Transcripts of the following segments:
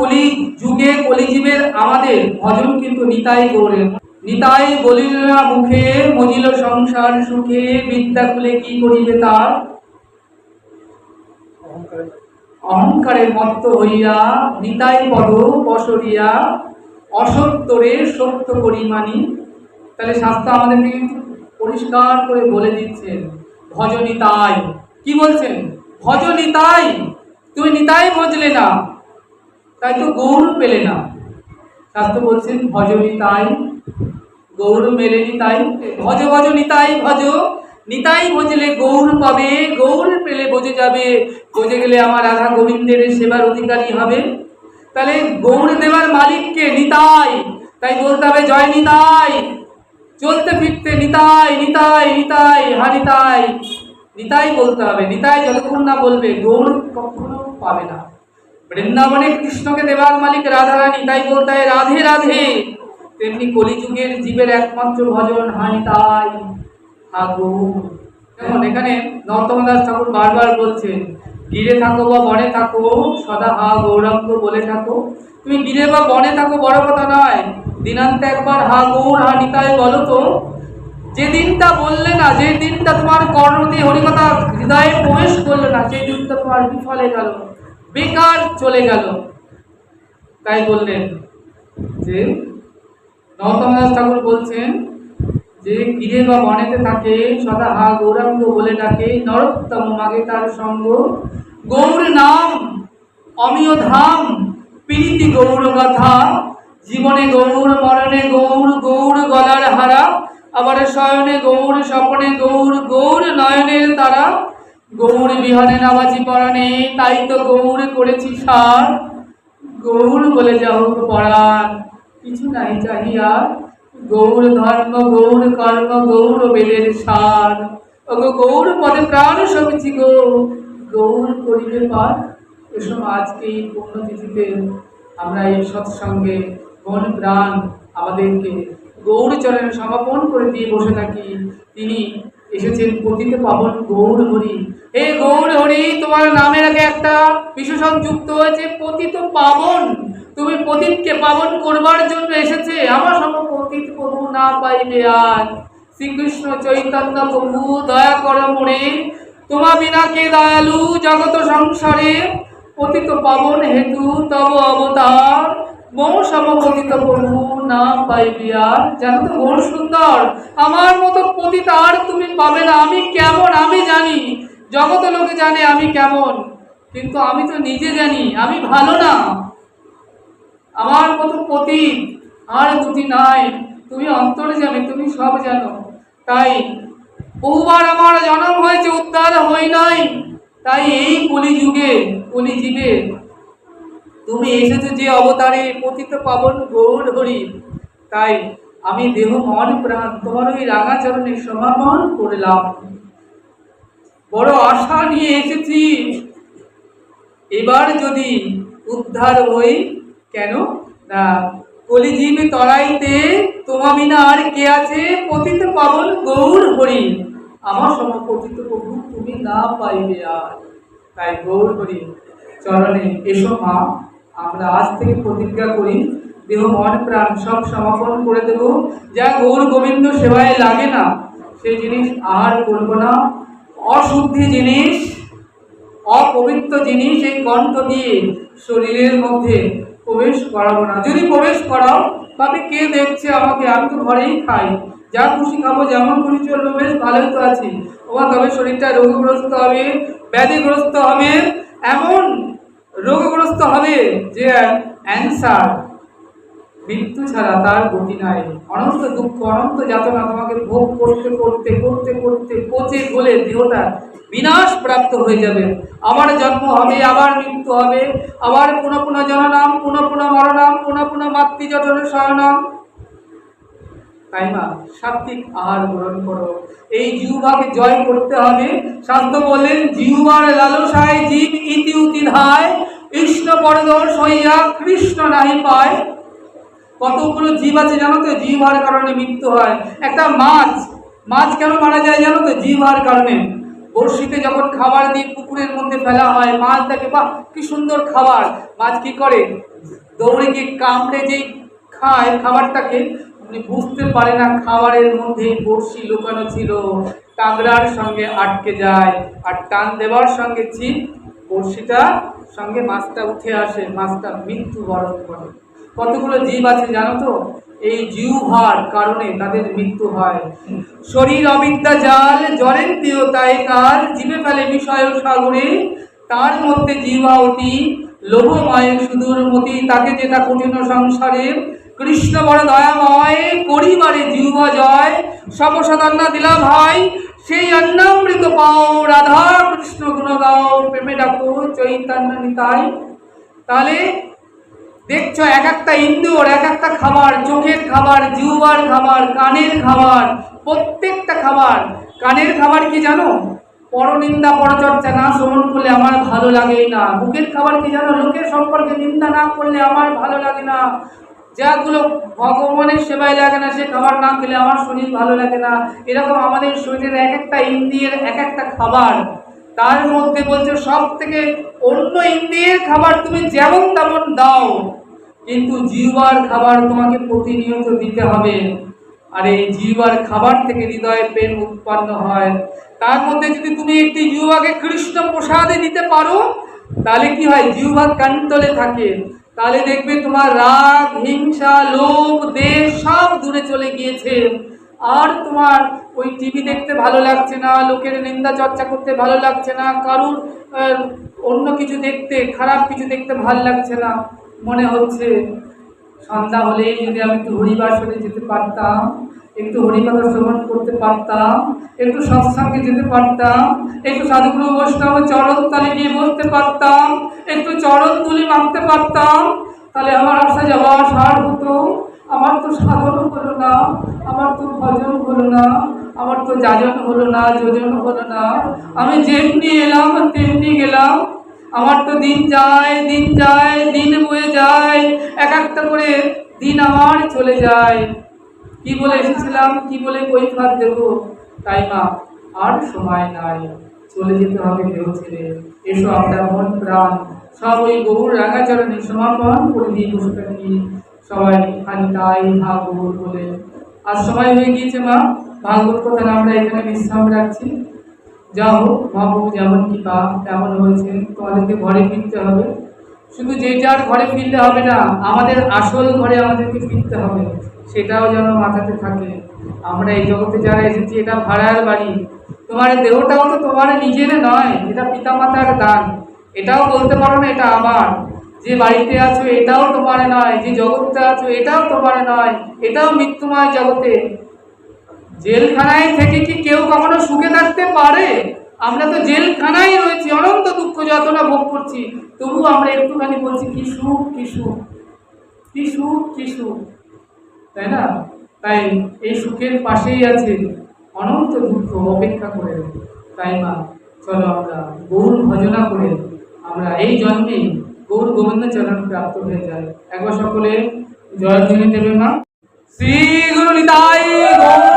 কলি যুগে কলিজীবের আমাদের ভজন কিন্তু নিতাই গৌরের। নিতাই বলিল না মুখে, মজিল সংসার সুখে, বিদ্যা খুলে কি করিবে তার, অহংকারে মত্ত হইয়া নিতাই পদ পসরিয়া, অসত্যরে সত্য করি মানি। তাহলে শাস্ত্র আমাদেরকে কিন্তু পরিষ্কার করে বলে দিচ্ছেন ভজ নিতাই। কি বলছেন? ভজ নিতাই। তুমি নিতাই ভজলে না, তাই তো গৌর পেলে না। শাস্ত্র বলছেন ভজ নিতাই, গৌর মেলেনি তাই। ভজ ভজ নিতাই ভজ, নিতাই ভজলে গৌর পাবে, গৌর পেলে বোঝে যাবে, বোঝে গেলে আমার রাধা গোবিন্দের সেবার অধিকারী হবে। তাহলে গৌর দেবার মালিককে নিতাই, তাই বলতে হবে জয় নিতাই। চলতে ফিরতে নিতাই নিতাই নিতাই হা নিতাই, নিতাই বলতে হবে। নিতাই যতক্ষণ না বলবে গৌর কখনো পাবে না। বৃন্দাবনে কৃষ্ণকে দেবার মালিক রাধা রানী, তাই বলতে হয় রাধে রাধে। তেমনি কলিযুগের জীবের একমাত্র ভজন হা নিতাই, হা গৌর। যেমন এখানে নরোত্তম দাস ঠাকুর বারবার বলছেন, গিরে থাকো বা বনে থাকো সদা হা গৌরাঙ্গ বলে থাকো। তুমি গিরে বা বনে থাকো বড় কথা নয়, দিনান্তে একবার হা গৌর হা নিতাই বলো তো। যে দিনটা বললে না, যে দিনটা তোমার কর্ণ দিয়ে হরিকথা হৃদয়ে প্রবেশ করলো না, সেই দিনটা তোমার বিফলে গেল, বেকার চলে গেল। তাই বললেন যে নরোত্তম দাস ঠাকুর বলছেন যে গিরে বা বনেতে থাকে সদা হা গৌরাঙ্গ বলে ডাকে, নরোত্তম মাগে তার সঙ্গ, গৌর নাম অমিয় ধাম, প্রীতি গৌর কথা, জীবনে গৌর মরণে গৌর, গৌর গলার হারা, আবার শয়নে গৌর স্বপনে গৌর, গৌর নয়নের তারা, গৌর বিহনে নাবাজি পরাণে, তাই তো গৌর করেছি সার, গৌর বলে যা হোক পরাণ কিছু নাই চাহিয়া, গৌর ধর্ম গৌর কর্ম গৌর বেদের সার, ওগো গৌর পদে প্রাণ সবিছি গো, গৌর করিবে পার। এসব আজকে এই পুণ্যতিথিতে আমরা এই সৎসঙ্গে মন প্রাণ আমাদেরকে গৌর চরণে সমাপন করে দিয়ে বসে থাকি। তিনি এসেছেন পতিত পাবন গৌর হরি। হে গৌর হরি, তোমার নামের আগে একটা বিশেষণ যুক্ত হয়েছে পতিত পাবন। তুমি পতিতকে পাবন করবার জন্য এসেছে। আমার সম পতিত প্রভু না পাইবে আর, শ্রীকৃষ্ণ চৈতন্য প্রভু দয়া কর মোরে, তোমা বিনা কে দয়ালু জগত সংসারে, পতিত পাবন হেতু তব অবতার, মৌ সমপতিত প্রভু না পাইবে আর। জানো তো গৌর সুন্দর, আমার মতো পতিত আর তুমি পাবে না। আমি কেমন আমি জানি, জগত লোকে জানে আমি কেমন, কিন্তু আমি তো নিজে জানি আমি ভালো না। আমার মতো পতিত আর দুটি নাই। তুমি অন্তরে জানে, তুমি সব জানো। তাই বহুবার আমার জন্ম হয়েছে, উদ্ধার হই নাই। তাই এই কলিযুগে কলিজীবে তুমি এসেছো যে অবতারে, পতিত পাবন গৌর হরি। তাই আমি দেহ মন প্রাণ তোমার ওই রাঙা চরণে সমাপন করলাম। বড় আশা নিয়ে এসেছি, এবার যদি উদ্ধার হই। কেন না, কলিজীবে তরাইতে তোমা বিনা আর কে আছে, পতিত পাবন গৌর হরি, আমার সমপতিত প্রভু তুমি না পাইবে আর। তাই গৌর হরি চরণে এসো মা, আমরা আজ থেকে প্রতিজ্ঞা করি দেহ মন প্রাণ সব সমাপন করে দেব। যা গৌর গোবিন্দ সেবায় লাগে না সেই জিনিস আর করব না। অশুদ্ধি জিনিস, অপবিত্র জিনিস এই কণ্ঠ দিয়ে শরীরের মধ্যে প্রবেশ করাবো না। যদি প্রবেশ করাও তবে কে দেখছে আমাকে, আমি তো ঘরেই খাই, যা খুশি খাবো, যেমন খুশি চলবো, বেশ ভালোই তো আছি। ওমা তবে শরীরটা রোগগ্রস্ত হবে, ব্যাধিগ্রস্ত হবে, এমন রোগগ্রস্ত হবে যে অ্যান্সার মৃত্যু ছাড়া তার গতি নাই। অনন্ত দুঃখ অনন্ত যাতনা তোমাকে ভোগ করতে করতে করতে করতে পচে গলে দেহটা বিনাশ প্রাপ্ত হয়ে যাবে। আবার জন্ম হবে, আবার মৃত্যু হবে, আবার পুনঃ পুনঃ জননাম, পুনঃ পুনঃ মরণাম, পুনঃ পুনঃ মাতৃজঠরে শয়নাম। তাই না, সাত্বিক আহার গ্রহণ করো। এই জিহ্বাকে জয় করতে হবে। শাস্ত্র বললেন জিহ্বার লালসায় জীব ইতি উতি ধায়, কৃষ্ণ পরদর্শ হইয়া কৃষ্ণ নাহি পায়। কতগুলো জীব আছে জানো তো, জিহ্বার কারণে মৃত্যু হয়। একটা মাছ কেন মারা যায় জানো তো, জিহ্বার কারণে। বড়শিতে যখন খাবার দিয়ে পুকুরের মধ্যে ফেলা হয়, মাছ দেখে বাহ কি সুন্দর খাবার, মাছ কি করে দৌড়ে গিয়ে কামড়ে যেই খায় খাবারটাকে, উনি বুঝতে পারে না খাবারের মধ্যে বড়শি লুকানো ছিল, কাঁকড়ার সঙ্গে আটকে যায়, আর টান দেওয়ার সঙ্গে ছিপ বড়শিটা সঙ্গে মাছটা উঠে আসে, মাছটা মৃত্যুবরণ করে। কতগুলো জীব আছে জানো তো, এই জিহ্বার কারণে তাদের মৃত্যু হয়। শরীর অবিদ্যা জাল জরেন্দ্রিয় তাই কাল, জীবে ফেলে বিষয় সাগরে, তার মধ্যে জিহ্বা অতি লোভময় সুদূর মতি, তাকে যেটা কঠিন সংসারে, কৃষ্ণ বড় দয়াময় করিবারে জিহ্বা জয়, সপসাদান্না দিলা ভাই, সেই অন্নামৃত পাও, রাধা কৃষ্ণ গুণ গাও, প্রেমে ডাকো চৈতন্য নিতাই। তাহলে দেখছো এক একটা ইন্দ্রিয়র এক একটা খাবার, চোখের খাবার, জিহ্বার খাবার, কানের খাবার, প্রত্যেকটা খাবার। কানের খাবার কি জানো? পরনিন্দা পরচর্চা না শ্রবণ করলে আমার ভালো লাগেই না। মুখের খাবার কি জানো? লোকের সম্পর্কে নিন্দা না করলে আমার ভালো লাগে না। যাগুলো ভগবানের সেবায় লাগে না সে খাবার না খেলে আমার শরীর ভালো লাগে না। এরকম আমাদের শরীরের এক একটা ইন্দ্রিয়ের এক একটা খাবার। তার মধ্যে বলছে সব থেকে অন্য ইন্দ্রিয়ের খাবার তুমি যেমন তেমন দাও, কিন্তু জিহ্বার খাবার তোমাকে প্রতিনিয়ত দিতে হবে। আর এই জিহ্বার খাবার থেকে হৃদয়ে প্রেম উৎপন্ন হয়। তার মধ্যে যদি তুমি একটি জিহ্বাকে কৃষ্ণ প্রসাদে দিতে পারো, তাহলে কি হয়? জিহ্বা কন্ট্রোলে থাকে, তাহলে দেখবে তোমার রাগ, হিংসা, লোভ, দেশ সব দূরে চলে গিয়েছে। আর তোমার ওই টিভি দেখতে ভালো লাগছে না, লোকের নিন্দা চর্চা করতে ভালো লাগছে না, কারুর অন্য কিছু দেখতে, খারাপ কিছু দেখতে ভালো লাগছে না। মনে হচ্ছে সন্ধ্যা হলেই যদি আমি একটু হরিবাসরে যেতে পারতাম, একটু হরিকথা শ্রবণ করতে পারতাম, একটু সৎসঙ্গে যেতে পারতাম, একটু সাধুগুরু বৈষ্ণব চরণ তলে গিয়ে বসতে পারতাম, একটু চরণ তুলি মারতে পারতাম, তাহলে আমার আসা যাওয়া সার হতো। আমার তো সাধন হলো না, আমার তো ভজন হলো না, আমার তো যাজন হলো না, যোজন হলো না। আমি যেমনি এলাম তেমনি গেলাম। আমার তো দিন যায় দিন যায়, দিন বয়ে যায়, এক একটা করে দিন আমার চলে যায়। কি বলে এসেছিলাম, কি বলে কৈফিয়ত দেব? তাই মা আর সময় নাই, চলে যেতে হবে দেহ ছেড়ে। এসো আমরা মন প্রাণ সব ওই গৌর রাঙাচরণে সমাপন করে দিয়ে বসে থাকি সবাই খালি তাই ভাগবত বলে। আর সময় হয়ে গিয়েছে মা, ভাগবত কথা আমরা এখানে বিশ্রাম রাখছি। যাও মহাপ্রভু যেমন কৃপা তেমন হয়েছে, তোমাদেরকে ঘরে ফিরতে হবে। শুধু যে যার ঘরে ফিরলে হবে না, আমাদের আসল ঘরে আমাদেরকে ফিরতে হবে, সেটাও যেন মাথাতে থাকে। আমরা এই জগতে যারা এসেছি এটা ভাড়ার বাড়ি, তোমার দেহটাও তো তোমার নিজের নয়, এটা পিতামাতার দান। এটাও বলতে পারো না এটা আমার। যে বাড়িতে আছো এটাও তোমার নয়, যে জগৎটা আছো এটাও তোমার নয়, এটাও মৃত্যুময় জগতে। জেলখানায় থেকে কি কেউ কখনো সুখে থাকতে পারে? আমরা তো জেলখানায় রয়েছি, অনন্ত দুঃখ যাতনা ভোগ করছি, তবু আমরা একটুখানি বলছি কি সুখ কি সুখ কি সুখ কি সুখ, তাই না? তাই এই সুখের পাশেই আছে অনন্ত দুঃখ অপেক্ষা করে। তাই মা চলো আমরা গৌর ভজনা করে আমরা এই জন্মে গৌর গোবিন্দ চরণ প্রাপ্ত হয়ে যায়। একবার সকলে জয়ধ্বনি দেবে মা। শ্রী গুরু নিতাই গৌর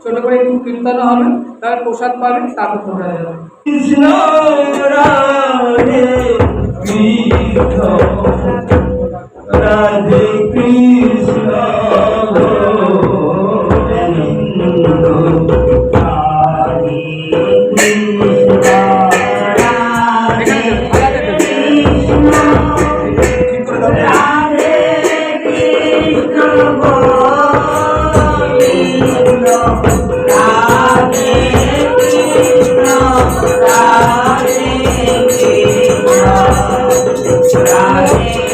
ছোট করে একটু কীর্তন হবে, তার প্রসাদ পাবেন, তারপর তোমরা যাবে। কৃষ্ণ রাধে রাধে কৃষ্ণ Radhe